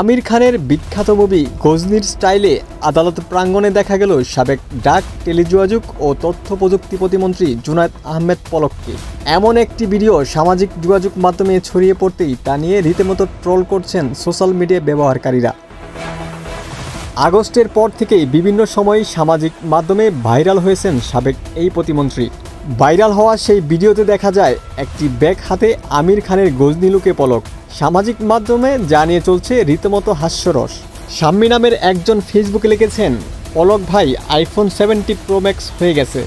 আমির খানের বিখ্যাত মুভি গজনীর স্টাইলে আদালত প্রাঙ্গণে দেখা গেল সাবেক ডাক, টেলিযোগাযোগ ও তথ্য প্রযুক্তি প্রতিমন্ত্রী জুনায়েদ আহমেদ পলককে। এমন একটি ভিডিও সামাজিক যোগাযোগ মাধ্যমে ছড়িয়ে পড়তেই তা নিয়ে রীতিমতো ট্রোল করছেন সোশ্যাল মিডিয়া ব্যবহারকারীরা। আগস্টের পর থেকেই বিভিন্ন সময় সামাজিক মাধ্যমে ভাইরাল হয়েছেন সাবেক এই প্রতিমন্ত্রী। ভাইরাল হওয়া সেই ভিডিওতে দেখা যায় একটি ব্যাগ হাতে আমির খানের গজনী লুকে পলক। সামাজিক মাধ্যমে জানিয়ে চলছে রীতিমতো হাস্যরস। শাম্মী নামের একজন ফেসবুকে লিখেছেন, পলক ভাই আইফোন 70 প্রো ম্যাক্স হয়ে গেছে।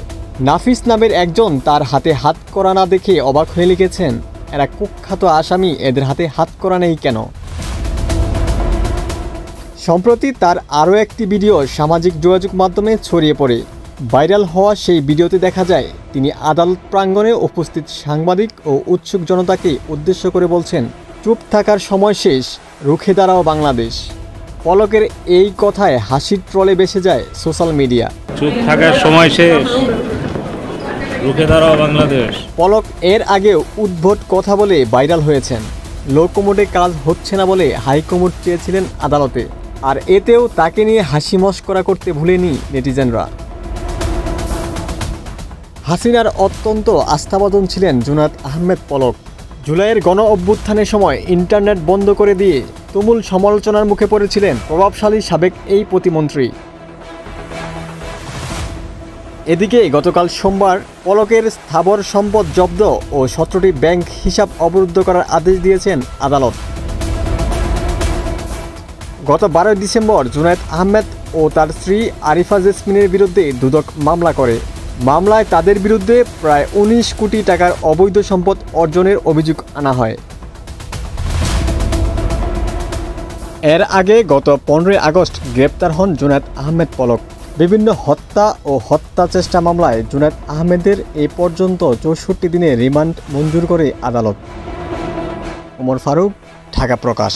নাফিস নামের একজন তার হাতে হাত করা না দেখে অবাক হয়ে লিখেছেন, এরা কুখ্যাত আসামি, এদের হাতে হাত করা নেই কেন? সম্প্রতি তার আরও একটি ভিডিও সামাজিক যোগাযোগ মাধ্যমে ছড়িয়ে পড়ে। ভাইরাল হওয়া সেই ভিডিওতে দেখা যায় তিনি আদালত প্রাঙ্গণে উপস্থিত সাংবাদিক ও উৎসুক জনতাকে উদ্দেশ্য করে বলছেন, চুপ থাকার সময় শেষ, রুখে দাঁড়াও বাংলাদেশ। পলকের এই কথায় হাসির ট্রলে ভেসে যায় সোশ্যাল মিডিয়া। চুপ থাকার সময় শেষ, রুখে দাঁড়াও বাংলাদেশ। পলক এর আগেও উদ্ভট কথা বলে ভাইরাল হয়েছেন। লো কোমোডে কাজ হচ্ছে না বলে হাইকোর্ট চেয়েছিলেন আদালতে, আর এতেও তাকে নিয়ে হাসি মশকরা করতে ভুলেনি নেটিজেনরা। হাসিনার অত্যন্ত আস্থাভাজন ছিলেন জুনায়েদ আহমেদ পলক। জুলাইয়ের গণ অভ্যুত্থানের সময় ইন্টারনেট বন্ধ করে দিয়ে তুমুল সমালোচনার মুখে পড়েছিলেন প্রভাবশালী সাবেক এই প্রতিমন্ত্রী। এদিকে গতকাল সোমবার পলকের স্থাবর সম্পদ জব্দ ও 17টি ব্যাংক হিসাব অবরুদ্ধ করার আদেশ দিয়েছেন আদালত। গত 12 ডিসেম্বর জুনায়েদ আহমেদ ও তার স্ত্রী আরিফা জেসমিনের বিরুদ্ধে দুদক মামলা করে। মামলায় তাদের বিরুদ্ধে প্রায় 19 কোটি টাকার অবৈধ সম্পদ অর্জনের অভিযোগ আনা হয়। এর আগে গত 15 আগস্ট গ্রেপ্তার হন জুনায়েদ আহমেদ পলক। বিভিন্ন হত্যা ও হত্যা চেষ্টা মামলায় জুনায়েদ আহমেদের এ পর্যন্ত 64 দিনের রিমান্ড মঞ্জুর করে আদালত। ওমর ফারুক, ঢাকা প্রকাশ।